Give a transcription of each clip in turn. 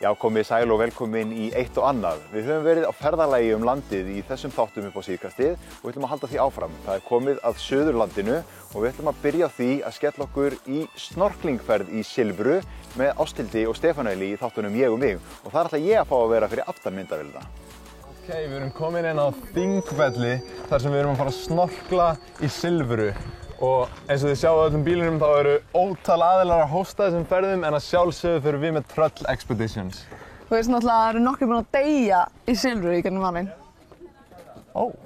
Já, komið sæl og velkomin í eitt og annað. Við höfum verið á ferðalagi landið í þessum þáttum upp á síðkastið og við ætlum að halda því áfram. Það er komið að Suðurlandinu og við ætlum að byrja á því að skella okkur í snorklingferð í Silfru með Ásthildi og Stefaneli í þáttunum Ég og mig. Og þar ætla ég að fá að vera fyrir aftan myndavélina. Við erum komin inn á Þingvelli þar sem við erum að fara að snorkla í Silfru. Og eins og þið sjáu á öllum bílunum þá eru ótal aðilar að hósta þessum ferðum en að sjálfsögðu fyrir við með Tröll Expeditions. Þú veist náttúrulega að það eru nokkrir búin að deyja í Silfru í gegnum árin.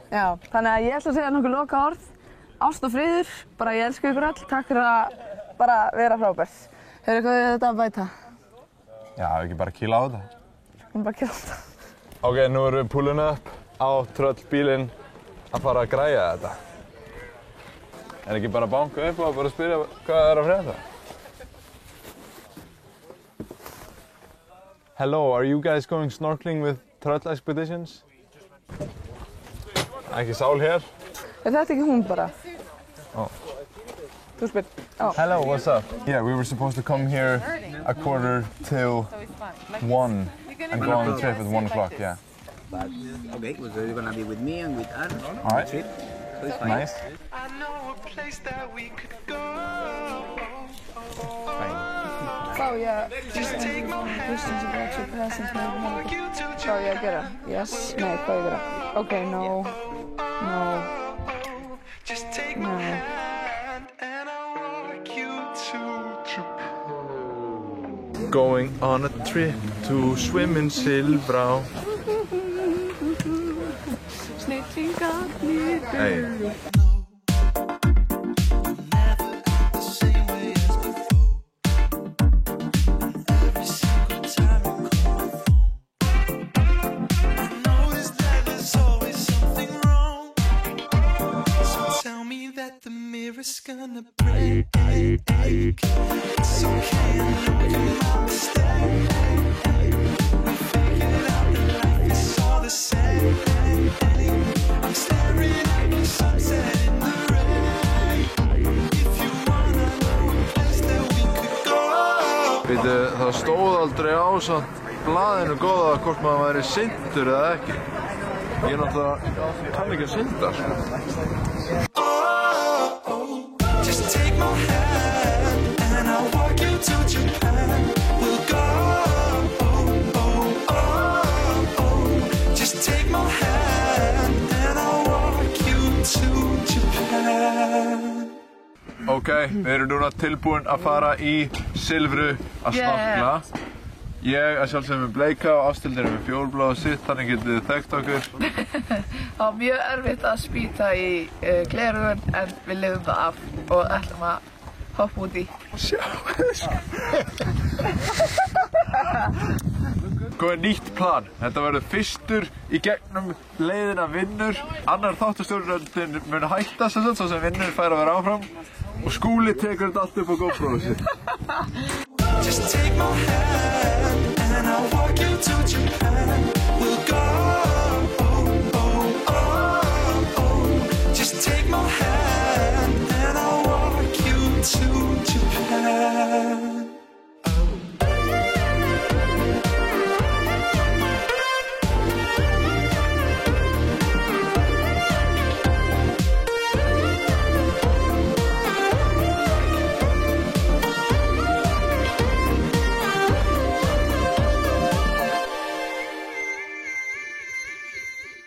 Já, þannig að ég ætla að segja nokkuð lokaorð. Ást og friður, bara ég elska ykkur öll, takk fyrir að bara vera frábært. Hefur eitthvað við þetta að bæta? Já, ekki bara kýla á þetta. Bara kýla á þetta. Ok, nú erum við pullin upp á Tröll-bílinn að fara að græja þetta. En ekki bara banka upp og bara spyrja hvað það er að frétta? Hello, are you guys going snorkeling with Tröll Expeditions? Ekki sál hér? Er þetta ekki hún bara? Þú spyr. Hello, what's up? Yeah, we were supposed to come here 1:45 and go on the trip at 1 o'clock, yeah. But okay, so you're gonna be with me and with Anne All right. trip. So it's fine. Nice. I know a place that we could go. Oh yeah. Just take my hand. Walk you to Hvað á ég að gera? Yes? Nei, hvað á ég að gera? Okay, no. No. Just take my hand and I'll walk you to Japan. Going on a trip to swim in Silfrá. Snillingarnir. Hey. It's gonna break. It's okay, I know you're my mistake. We figured out that life is all the same. I'm staring at the sunset in the rain. If you wanna know a place that we could go. Veitu, það stóð aldrei á samt blaðinu góða hvort maður væri syndur eða ekki. Ég náttúrulega kann ekki að synda, sko. To Japan, we'll go. Just take my hand and I'll walk you to Japan. Ok, við erum núna tilbúin að fara í Silfru að snorkla. Ég að sjálfsögum með bleika og Ásthildur með fjólubláa sitt, þannig getið þið þekkt okkur. Það var mjög erfitt að spýta í gleraugun en við lifum það af og ætlum að hoppa út í. Góði nýtt plan. Þetta verður fyrstur í gegnum leiðina vinnur. Annar þáttastjórnandinn mun hætta sem sagt, svo sem vinnur fær að vera áfram. Og Skúli tekur þetta allt upp á GoPro-ið sitt. Just take my hand and I'll walk you to Japan. We'll go. Just take my hand and I'll walk you to Japan.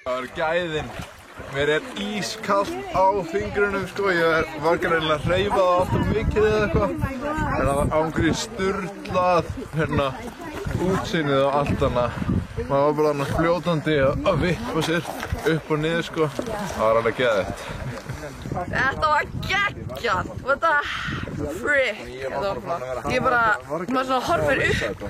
Það var gæðin. Mér er ískallt á fingrunum, sko. Ég var greinilega að hreyfa það alltaf mikið eða eitthvað. En það var ángríð sturlað, útsýnið og allt annað. Maður var bara annars fljótandi að vippa sér upp og niður, sko. Það var alveg geðveikt. Þetta var geggjað! What the frick? Ég bara, maður svona horfir upp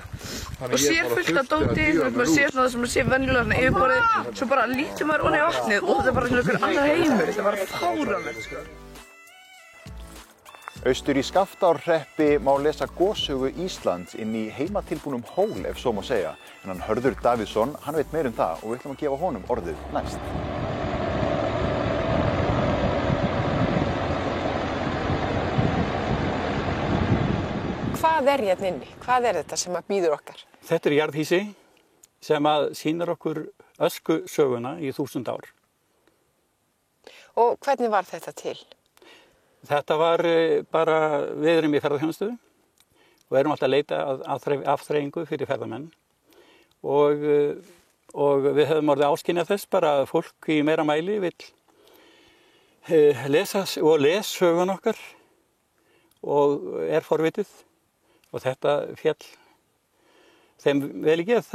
og sér fullt af dóti, maður sér svona það sem maður sér venjulega svona yfirborðið, svo bara lítur maður ofan í vatnið og þetta er bara svona einhver annar heimur, þetta er bara fáránlegt, sko. Austur í Skaftárhreppi má lesa gossögu Íslands inn í heimatilbúnum hól, ef svo má segja. En hann Hörður Davíðsson, hann veit meir það og við ætlum að gefa honum orðið næst. Hvað er hérna inni? Hvað er þetta sem býður okkar? Þetta jarðhýsi sem að sýnir okkur öskusöguna í 1000 ár. Og hvernig var þetta til? Þetta var bara, við erum í ferðaþjónustu og erum alltaf að leita að afþreyingu fyrir ferðamenn og við höfum orðið áskynjað þess bara að fólk í meira mæli vill lesa og les sögun okkar og er forvitið og þetta féll þeim vel í geð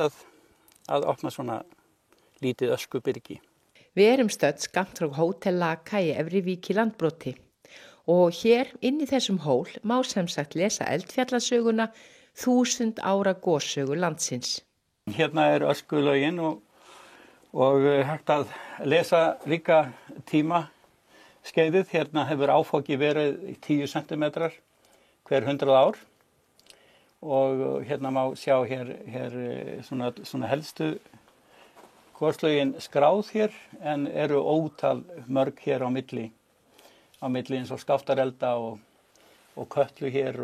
að opna svona lítið öskubyrgi. Við erum stödd skammt frá Hótel Laka í Efrivík í Landbroti og hér inn í þessum hól má sem sagt lesa eldfjallasöguna 1000 ára gossögu landsins. Hérna er öskulögin og hægt að lesa líka tímaskeiðið. Hérna hefur áfoki verið 10 cm hver 100 ár og hérna má sjá hér svona helstu gosslögin skráð hér en eru ótal mörg hér á milli eins og Skaftarelda og Kötlu hér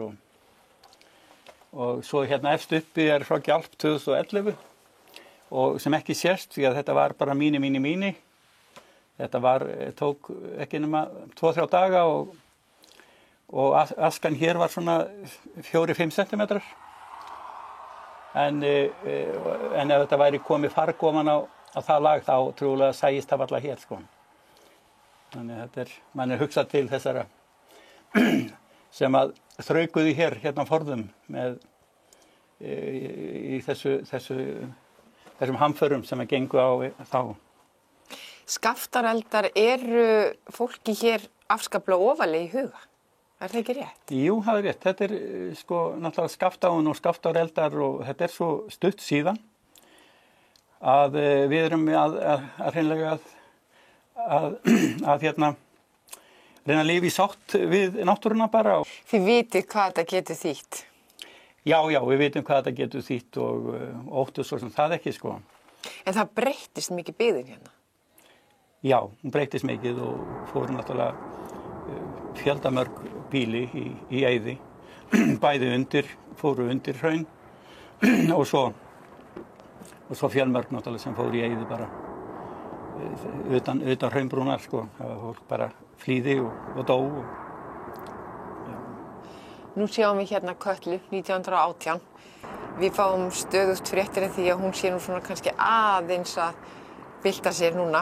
og svo hérna efst uppi er frá Gjálp 2011 og sem ekki sést því að þetta var bara míni. Þetta tók ekki nema 2-3 daga og askan hér var svona 4-5 cm. En ef þetta væri komið farg ofan á það lag þá trúlega sæist það alla hér sko. Þannig mann er hugsað til þessara sem að þraukuðu hérna forðum með í þessum hamförum sem að gengu á þá. Skaftareldar eru fólki hér afskaplega ofarlega í huga. Er það ekki rétt? Jú, það er rétt. Þetta er sko náttúrulega Skaftáin og Skaftáreldar og þetta er svo stutt síðan að við erum að hreinlega að hérna reyna að lifa í sátt við náttúruna bara. Þið vitið hvað þetta getur þýtt? Já, við vitum hvað þetta getur þýtt og óttu svo sem það ekki sko. En það breyttist mikið byggðin hérna? Já, hún breyttist mikið og fór náttúrulega fjöldamörg bíli í eyði, bæði fóru undir hraun og svo fjölmörg náttúrulega sem fóru í eyði bara utan hraunbrúnar sko, það var fólk bara flýði og dó. Nú sjáum við hérna Kötlu 1918. Við fáum stöðugt fréttir af því að hún sé nú svona kannski aðeins að bylta sér núna.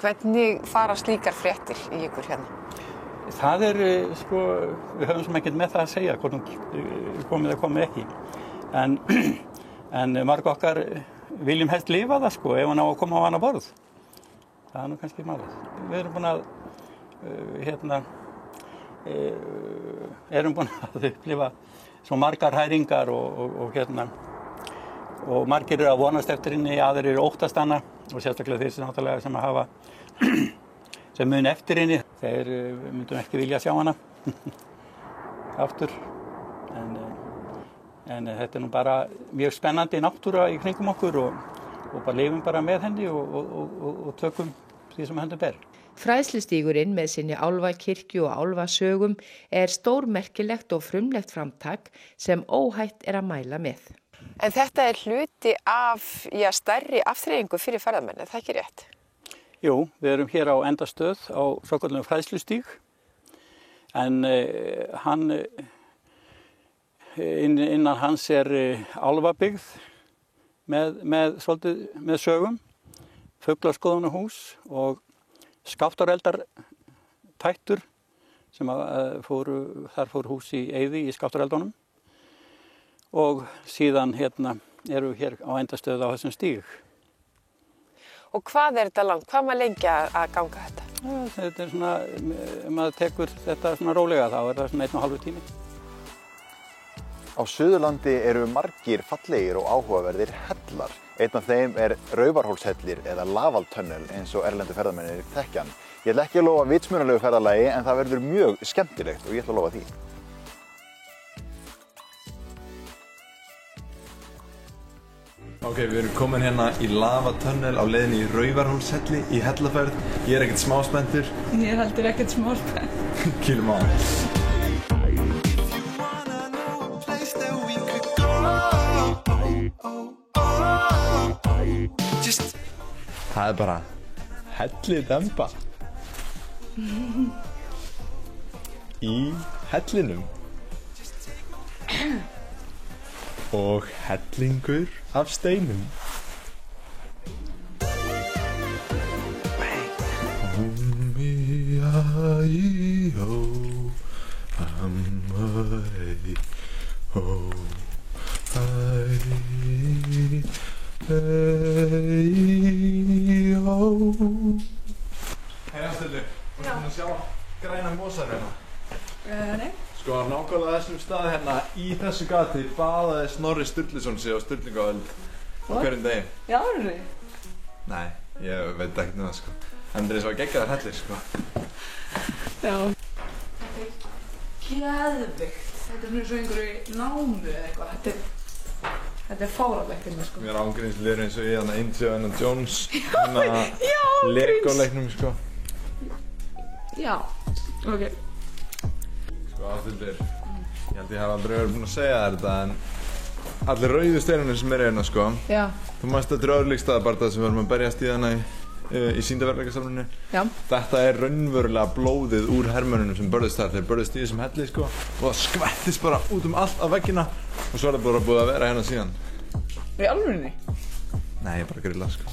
Hvernig fara slíkar fréttir í ykkur hérna? Það sko, við höfum sem ekkert með það að segja hvort hún komið eða komið ekki. En marg okkar viljum helst lifa það sko, ef hann á að koma á annað borð. Það er nú kannski málið. Við erum búin að upplifa svo margar hæringar og margir eru að vonast eftir henni, aðrir eru óttast hana og sérstaklega þeir sem náttúrulega sem að hafa sem mun eftir henni, þeir myndum ekki vilja sjá hana aftur. En þetta er nú bara mjög spennandi náttúra í kringum okkur og bara lifum bara með henni og tökum því sem henni ber. Fræðslustígurinn með sinni álfakirkju og álfasögum er stórmerkilegt og frumlegt framtak sem óhætt er að mæla með. En þetta er hluti af stærri afþreyingu fyrir ferðamenn, er það ekki rétt? Jú, við erum hér á endastöð á svokölluðum fræðslustíg en innan hans er álfabyggð með sögum, fuglaskoðunarhús og Skaftáreldar tættur sem þar fór hús í eyði í Skaftáreldunum og síðan hérna eru við hér á endastöð á þessum stíg. Og hvað er þetta langt? Hvað maður lengi að ganga þetta? Þetta er svona, ef maður tekur þetta svona rólega þá er það svona 1,5 tími. Á Suðurlandi eru margir fallegir og áhugaverðir hellar. Einn af þeim er Raufarhólshellir eða Lavaltunnel eins og erlendu ferðamennir þekkja hann. Ég ætla ekki að lofa vitsmunalegu ferðalagi en það verður mjög skemmtilegt og ég ætla að lofa því. Ok, við erum komin hérna í Lavaltunnel á leiðinni í Raufarhólshelli í Hellafjörð. Ég er ekkert smá spenntur. Ég er heldur ekkert smá spennt. Kýlum á. If you wanna know a place that we could go, Það bara hellidemba í hellinum og hellingur af steinum. Hei Ásthildur, varstu búin að sjá græna mosann hérna? Nei. Sko nákvæmlega þessum stað hérna í þessu gati baðaði Snorri Sturluson sig á Sturlungaöld á hverjum degi. Já, alveg? Nei, ég veit ekkert um það sko. En það er eins og að gegja þær hellir sko. Já. Þetta er geðveikt. Þetta er eins og einhverju námu eða eitthvað. Þetta er fáránlegt hérna sko. Mér ángrínslegur eins og ég hérna Indiana Jones hérna Lego-leiknum sko. Já, ok. Sko Ásthildur, ég held ég hafa aldrei verið búinn að segja þér þetta en allir rauðu steinarnir sem eru hérna sko. Já. Þú manst þetta Örlygsstaðabardaga sem við erum að berjast í þarna í sýndarveruleikasafninu. Já. Þetta er raunverulega blóðið úr hermönnunum sem börðust þar. Þeir börðust í þessum helli sko og það skvettist bara út allt af veggina og svo er það bara búið að vera hérna síðan. Í alvörinni? Nei, ég er bara að grilla sko.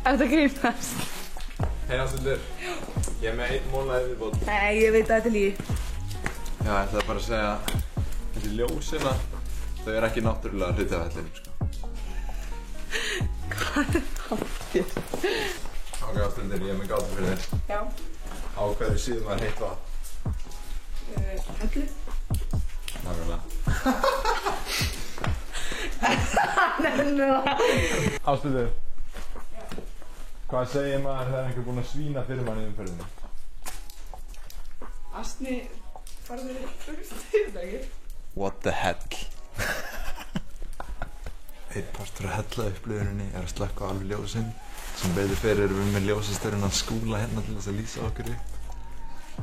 Þetta grínast. Hei Ásthildur, ég er með einn mólaði viðbót. Nei, ég veit að þetta er lígi. Já, ég ætlaði bara að segja þessi ljósina, þau eru ekki náttúrulega hluti af hellinum sko. Hvað er það þér? Ok Ásthildur, ég er með gátu fyrir þér. Já. Á hverju síðum var heitt vatn? Hellu? Nákvæmlega. Ásthildur, hvað segir maður þegar einhver búinn að svína fyrir manni í umferðinni? Astni, farðu þér þetta ekki? What the hell? Einn partur af hellaupplifuninni er að slökkva alveg ljósin. Sem betur fyrir erum við með ljósastörun að Skúla hérna til þess að lýsa okkur upp.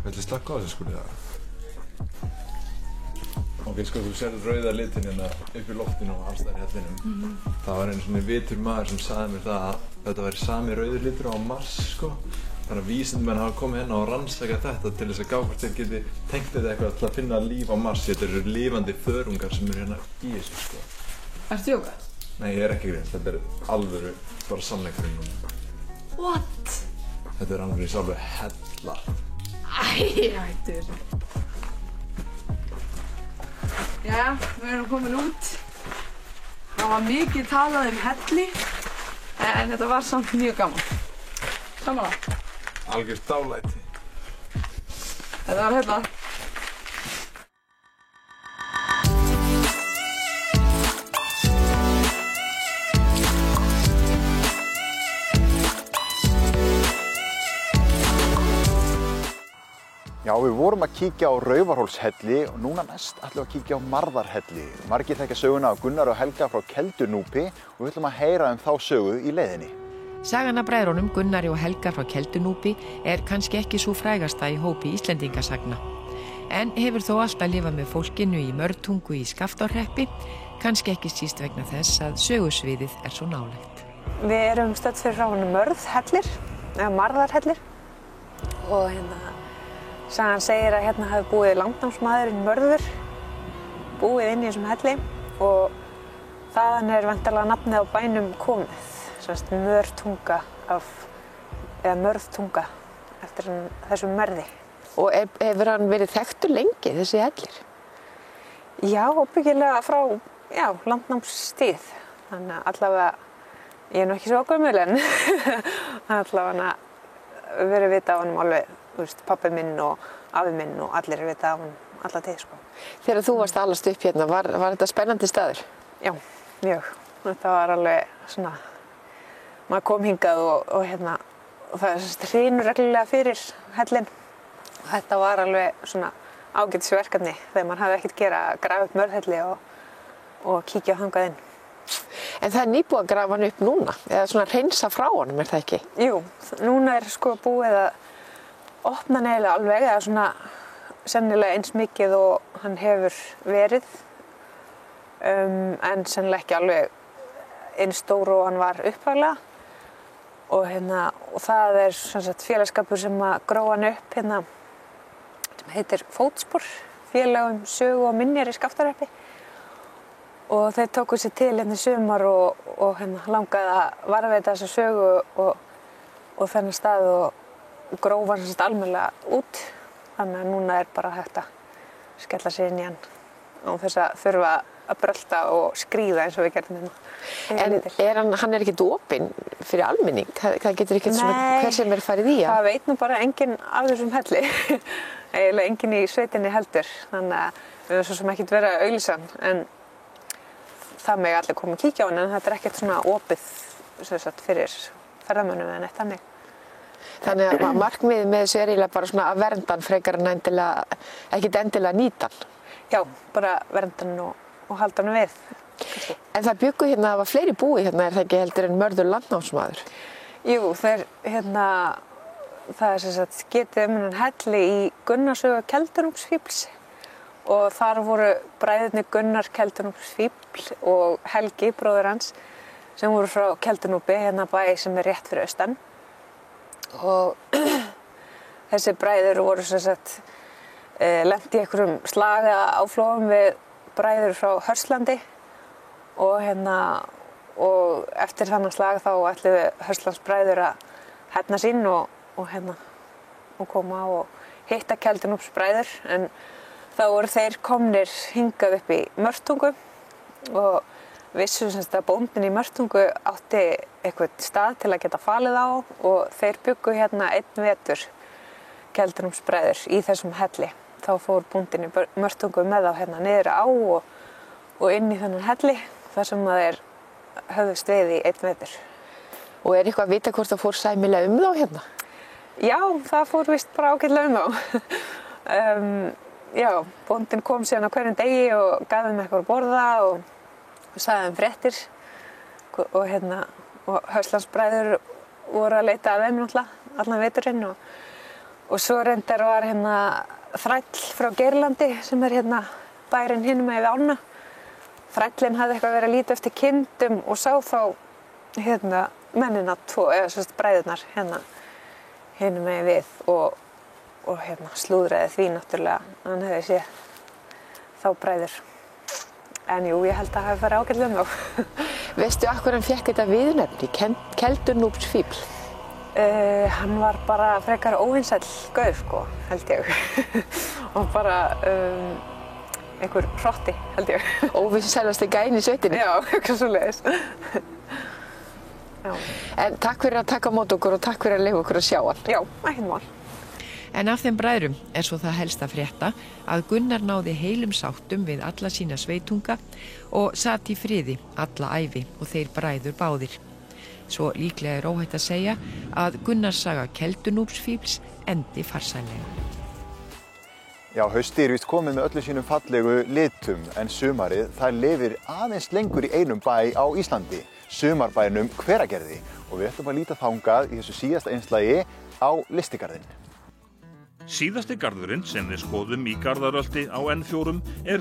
Viltu slökkva á þessu Skúli það? Ok, sko, þú sérðu rauða litin hérna upp í loftinu og alls þar í hellinum. Það var einu svona vitur maður sem sagði mér það að þetta væri sami rauður litur á Mars, sko. Þannig að vísindamenn hafa komið hérna og rannsakað þetta til þess að gá hvort þeir geti tengt þetta eitthvað til að finna líf á Mars. Þetta eru lifandi þörungar sem eru hérna í þessu, sko. Ertu djóka? Nei, ég er ekki grinn. Þetta er alvöru, bara sannleikurinn núna. What? Þetta er alveg í sjálfu hellar. Æ, hættu þessu. Jæja, við erum komin út. Það var mikið talað helli, en þetta var samt mjög gaman. Samanlega. Algjört dálæti. Þetta var hérna. Já, við vorum að kíkja á Raufarhólshelli og núna næst ætlum við að kíkja á Marðarhelli. Margir þekkja söguna af Gunnar og Helga frá Keldunúpi og við ætlum að heyra þá sögu í leiðinni. Sagan af bræðrunum Gunnari og Helga frá Keldunúpi er kannski ekki svo frægasta í hópi Íslendingasagna. En hefur þó alltaf lifað með fólkinu í Mörtungu í Skaftárhreppi, kannski ekki síst vegna þess að sögusviðið er svo nálægt. Við erum stödd fyrir frá Mörðhellir, eða Marðarhellir og sagan segir að hérna hafi búið landnámsmaðurinn Mörður, búið inn í þessum helli og þaðan er væntanlega nafnið á bænum komið, semst Mörtunga eða Mörðtunga eftir þessum Mörði. Og hefur hann verið þekktur lengi, þessi hellir? Já, ábyggilega frá landnámstíð, þannig að allavega, ég er nú ekki svo gömul en allavega verið vita á honum alveg. Pabbi minn og afi minn og allir vita á hann alla tíð, sko. Þegar þú varst að alast upp hérna, var þetta spennandi staður? Já, mjög. Þetta var alveg svona, maður kom hingað og það hrynur reglulega fyrir hellinn. Þetta var alveg svona ágætisverkefni þegar maður hafði ekkert gera að grafa upp Mörðhelli og kíkja þangað inn. En það er nýbúið að grafa hann upp núna, eða svona hreinsa frá honum, það ekki? Jú, núna er sko búið að opna neila alveg, eða svona sennilega eins mikið og hann hefur verið, en sennilega ekki alveg eins stór og hann var upphaflega og það sem sagt félagsskapur sem að gróa hann upp sem heitir Fótspor, félag sögu og minjar í Skaftahreppi og þeir tóku sér til í sumar og langaði að varðveita þessa sögu og þennan stað og grófa hann sem sagt almennilega út þannig að núna bara hægt að skella sér inn í hann og þess að þurfa að brölta og skríða eins og við gerðum En hann ekkert opinn fyrir almenning? Það getur ekkert svona hver sem farið í hann? Það veit nú bara enginn af þessum helli. Eiginlega enginn í sveitinni heldur. Þannig að við höfum svo sem ekkert verið að auglýsa hann. En það megi allir koma að kíkja á hann en þetta ekkert svona opið fyrir ferðamönnum eða neitt þannig. Þannig að markmiðið með þessu eiginlega bara svona að vernda hann frekar en ekkert endilega nýta hann? Já, bara vernda hann og halda hann við. En það bjuggu það var fleiri búi það ekki heldur en Mörður landnámsmaður? Jú, það sem sagt getið hennan helli í Gunnarssögu Keldunúpsfífls og þar voru bræðurnir Gunnar Keldunúpsfífl og Helgi, bróðir hans, sem voru frá Keldunúpi, bæ sem rétt fyrir austan. Og þessi bræður voru sem sagt lent í einhverjum slaga áflogum við bræður frá Hörslandi og eftir þannig slag þá ætluðu Hörslandsbræður að hefna sín og koma og hitta Keldunúpsbræður en þá voru þeir komnir hingað upp í Mörtungu og vissu sem sagt að bóndinn í Mörtungu átti eitthvað stað til að geta falið á og þeir bjuggu einn vetur Keldunúpsbræður í þessum helli. Þá fór bóndinn í Mörtungu með þá niður á og inn í þennan helli þar sem þeir höfðust við í einn vetur. Og eitthvað að vita hvort það fór sæmilega þá hérna? Já, það fór víst bara ágætlega þá. Já, bóndinn kom síðan á hverjum degi og gaf þeim eitthvað að borða og sagði þeim fréttir og Hörslandsbræður voru að leita að þeim náttúrulega allan veturinn og svo reyndar var þræll frá Geirlandi sem bærinn hinum megin við ána. Þrællinn hafði eitthvað verið að líta eftir kindum og sá þá mennina tvo, eða sem sagt bræðurnar hinum megin við og slúðraði því náttúrulega hann hefði séð þá bræður. En jú, ég held að það hafi farið ágætlega þá. Veistu af hverju hann fékk þetta viðurnefni, Keldunúpsfífl? Hann var bara frekar óvinsæll gaur, sko, held ég. Og bara einhver hrotti, held ég. Óvinsælasti gæinn í sveitinni? Já, eitthvað svoleiðis. En takk fyrir að taka á móti okkur og takk fyrir að leyfa okkur að sjá hann. Já, ekkert mál. En af þeim bræðrum svo það helst að frétta að Gunnar náði heilum sáttum við alla sína sveitunga og sat í friði alla ævi og þeir bræður báðir. Svo líklega óhætt að segja að Gunnars saga Keldunúpsfífls endi farsællega. Já, haustið víst komið með öllu sínum fallegu litum en sumarið það lifir aðeins lengur í einum bæ á Íslandi, sumarbænum Hveragerði og við ætlum að líta þangað í þessu síðasta einslagi á Listigarðinn. Síðasti garðurinn sem við skoðum í Garðarölti á N4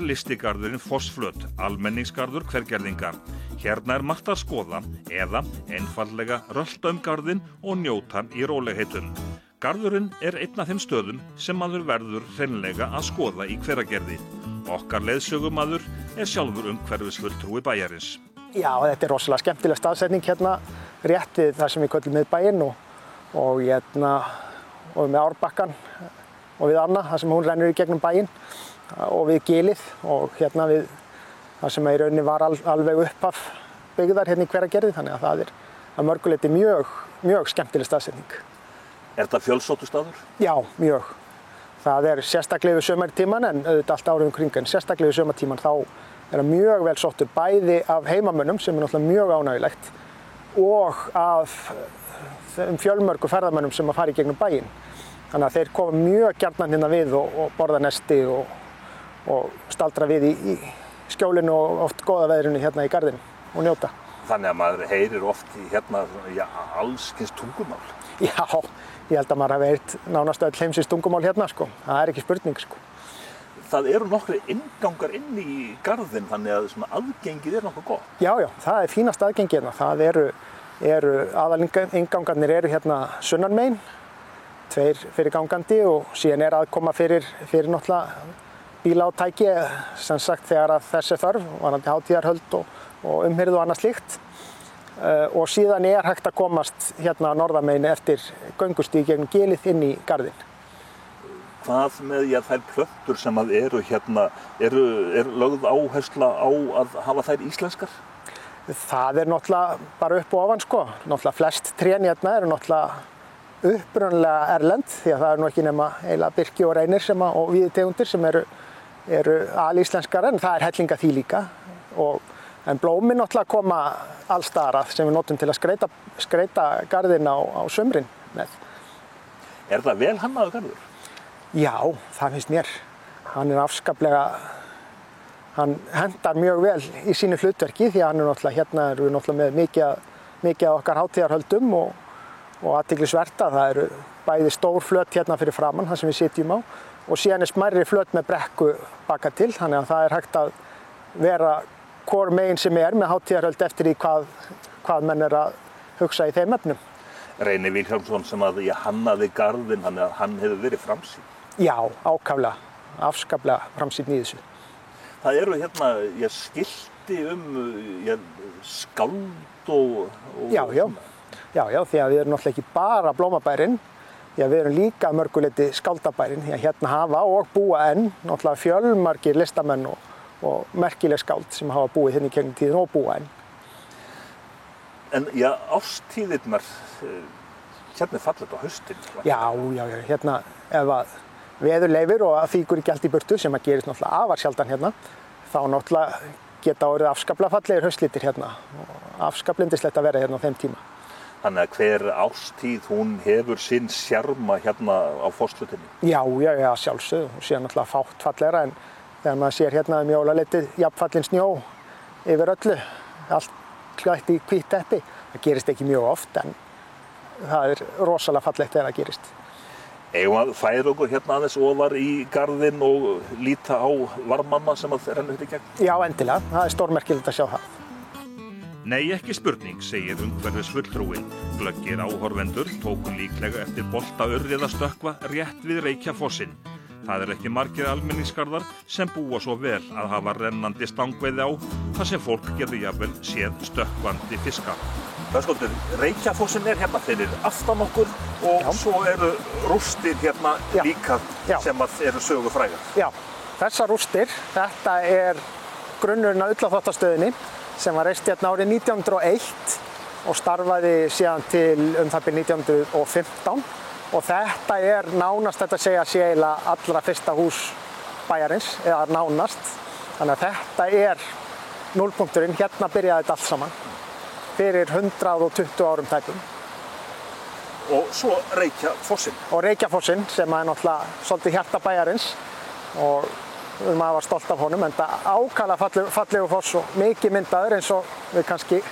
Listigarðurinn Fossflöt, almenningsgarður Hvergerðinga. Hérna margt að skoða eða einfaldlega rölta garðinn og njóta í rólegheitum. Garðurinn einn af þeim stöðum sem maður verður hreinlega að skoða í Hveragerði. Okkar leiðsögumaður sjálfur umhverfisfulltrúi bæjarins. Já, þetta rosalega skemmtileg staðsetning rétt við það sem við köllum miðbæinn og með Árbakkan og við Anna, þar sem hún rennur í gegnum bæinn og við Gilið og við það sem í rauninni var alveg upphaf byggðar í Hveragerði, þannig að það að mörgu leyti mjög skemmtileg staðsetning. Þetta fjölsóttur staður? Já, mjög. Það sérstaklega við sumartíman en auðvitað allt árið kring en sérstaklega við sumartíman þá það mjög vel sóttur bæði af heimamönnum sem náttúrulega mjög ánægjulegt og af þeim fjölmörgu ferðamönnum sem fara í gegnum bæinn. Þannig að þeir koma mjög gjarnan við og borða nesti og staldra við í skjólinu og oft góða veðrinu í garðinu og njóta. Þannig að maður heyrir oft í alls kyns tungumál. Já, ég held að maður hafi heyrt nánast öll heimsins tungumál sko. Það ekki spurning sko. það eru nokkri inngangar inn í garðinn þannig að svona aðgengið nokkuð gott. Já, það fínast aðgengið hérna. Það eru aðalingangarnir eru hérna sunnanmegin, 2 fyrir gangandi og síðan aðkoma fyrir náttúrulega bíla og tæki, sem sagt þegar að þessi þörf, varðandi hátíðarhöld og umhirðu og annað slíkt. Og síðan hægt að komast hérna norðamegin eftir göngustíg gegnum gilið inn í garðinn. Hvað með þær plöntur sem eru hérna, er lögð áhersla á að hafa þær íslenskar? Það náttúrulega bara upp og ofan sko. Náttúrulega flest trén hérna eru náttúrulega upprunalega erlend því að það nú ekki nema eiginlega birki og reynir og víðitegundir sem eru alíslenskar en það hellinga því líka. En blómin náttúrulega koma alls staðar að sem við notum til að skreyta garðinn á sumrin með. Er það vel hannaður garður? Já, það finnst mér. Hann hendar mjög vel í sínu hlutverki því að hann hérna erum við náttúrulega með mikið af okkar hátíðarhöldum og athyglisvert að það eru bæði stór flöt hérna fyrir framann, það sem við sitjum á og síðan smærri flöt með brekku baka til, þannig að það hægt að vera hvor megin sem með hátíðarhöld eftir í hvað menn að hugsa í þeim efnum. Reynir Vilhjálmsson sem að hannaði garðinn, þannig að hann hefur verið framsýnn. Já, ákaflega, afskaplega framsýnn í þessu. Það eru hérna skilti skáld og Já, því að við erum náttúrulega ekki bara blómabærin, því að við erum líka mörguleyti skáldabærin, því að hérna hafa og búa enn náttúrulega fjölmargir listamenn og merkileg skáld sem hafa búið hérna í gegnum tíðin og búa enn. En ástíðirnar, hérna fallegt á haustin. Já, hérna ef að veður leyfir og að fíkur ekki allt í burtu sem að gerist náttúrulega afar sjaldan hérna, þá náttúrulega geta orðið afskaplega fallegir haustlitir hérna og afskaplyndislegt að vera hérna á þeim tíma. Þannig að hver ástíð hún hefur sinn sjarma hérna á Fossflötinni? Já, sjálfsögðu og síðan náttúrulega fátt fallegra en þegar maður sér hérna jólaleytið jafnfallinn snjó yfir öllu, allt klætt í hvítt teppi. Það gerist ekki mjög oft en það er rosalega fallegt þegar það gerist. Eigum að færa okkur hérna aðeins ofar í garðinn og líta á varmana sem að renna í gegn? Já, endilega. Það er stórmerkilegt að sjá það. Nei, ekki spurning, segir umhverfisfulltrúinn. Glöggir áhorfendur tóku líklega eftir boltaurriða stökkva rétt við Reykjafossinn. Það ekki margir almenningsgarðar sem búa svo vel að hafa rennandi stangveiði á, þar sem fólk getur jafnvel séð stökkvandi fiska. Höskuldur, Reykjafossinn hérna fyrir aftan okkur og svo eru rústir hérna líka sem að eru sögufrægar. Já, þessar rústir, þetta grunnurinn að Ullaþvottastöðinni sem var reist hérna árið 1901 og starfaði síðan til það bil 1915 og þetta nánast þetta segja sé eiginlega allra fyrsta hús bæjarins eða nánast. Þannig að þetta núllpunkturinn, hérna byrjaði þetta allt saman. Fyrir 120 árum tæpum. Og svo Reykjafossinn. Og Reykjafossinn sem náttúrulega svolítið hjarta bæjarins og maður var stolt af honum, en það ákaflega fallegu foss og mikið myndaður eins og við kannski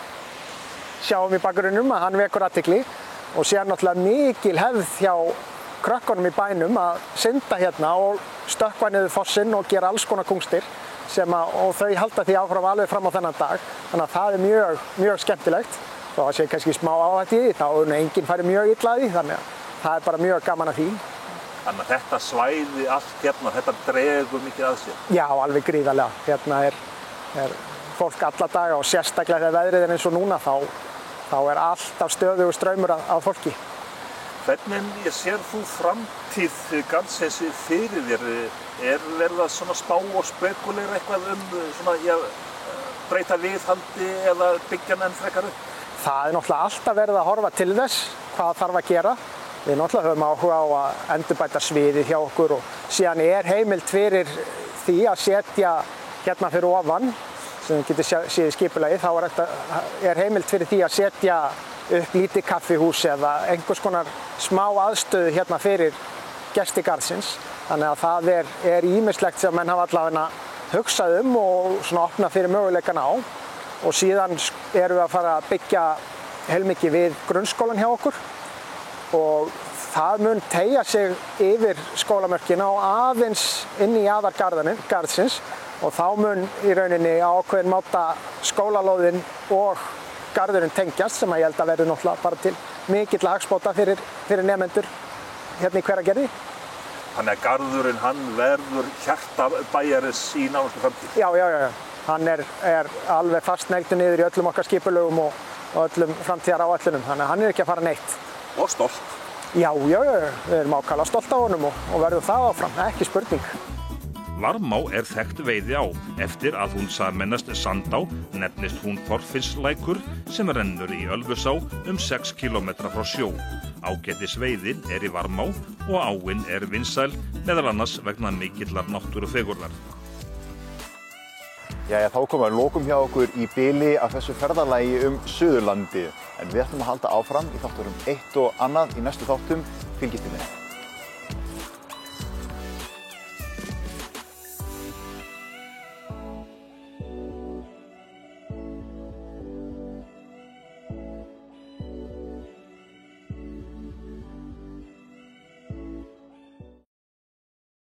sjáum í bakgrunnum að hann vekur athygli og síðan náttúrulega mikil hefð hjá krökkunum í bænum að synda hérna og stökkva niður fossinn og gera alls konar kúnstir og þau halda því áfram alveg fram á þennan dag. Þannig að það mjög, mjög skemmtilegt. Þó að sé kannski smá áhætt í því, þá enginn færi mjög illa að því, þannig að það bara mjög gaman að því. Þannig að þetta svæði allt hérna, þetta dregur mikið að sér? Já, alveg gríðarlega. Hérna fólk alla daga og sérstaklega þegar veðrið eins og núna, þá alltaf stöðugur straumur af fólki. Hvernig sér þú framtíð garðsins fyrir þér? Verið það svona spá og spekuleira eitthvað breyta viðhaldi eða byggja enn frekar upp? Það náttúrulega alltaf verið að horfa til þess hvað þarf að gera. Við náttúrulega höfum áhuga á að endurbæta sviðið hjá okkur og síðan heimild fyrir því að setja hérna fyrir ofan, sem við getum séð í skipulagi, þá heimild fyrir því að setja upp lítið kaffihús eða einhvers konar smá aðstöðu hérna fyrir gesti garðsins. Þannig að það ýmislegt sem menn hafa allavega hugsað og svona opnað fyrir möguleikana á. Og síðan erum við að fara að byggja heilmikið við grunnskólan hjá okkur og það mun teygja sig yfir skólamörkina og aðeins inn í jaðargarðsins og þá mun í rauninni á ákveðin máta skólalóðin og garðurinn tengjast sem að ég held að verði náttúrulega bara til mikill hagsbóta fyrir nemendur hérna í Hveragerði. Þannig að garðurinn hann verður hjarta bæjarins í nánustu framtíð? Já. Hann er alveg fastnegldur niður í öllum okkar skipulögum og öllum framtíðaráætlunum, þannig að hann er ekki að fara neitt. Og stolt? Já, við erum ákaflega stolt af honum og verðum það áfram, ekki spurning. Varmá er þekkt veiði á. Eftir að hún sameinast Sandá nefnist hún Þorfinslækur sem rennur í Ölfusá 6 km frá sjó. Ágætis veiðin er í Varmá og áin er vinsæl meðal annars vegna mikillar náttúrufegurðar. Jæja, þá komum við að lokum hjá okkur í bili af þessu ferðalagi Suðurlandið. En við ætlum að halda áfram í þáttunum eitt og annað í næstu þáttum. Fylgist þið með.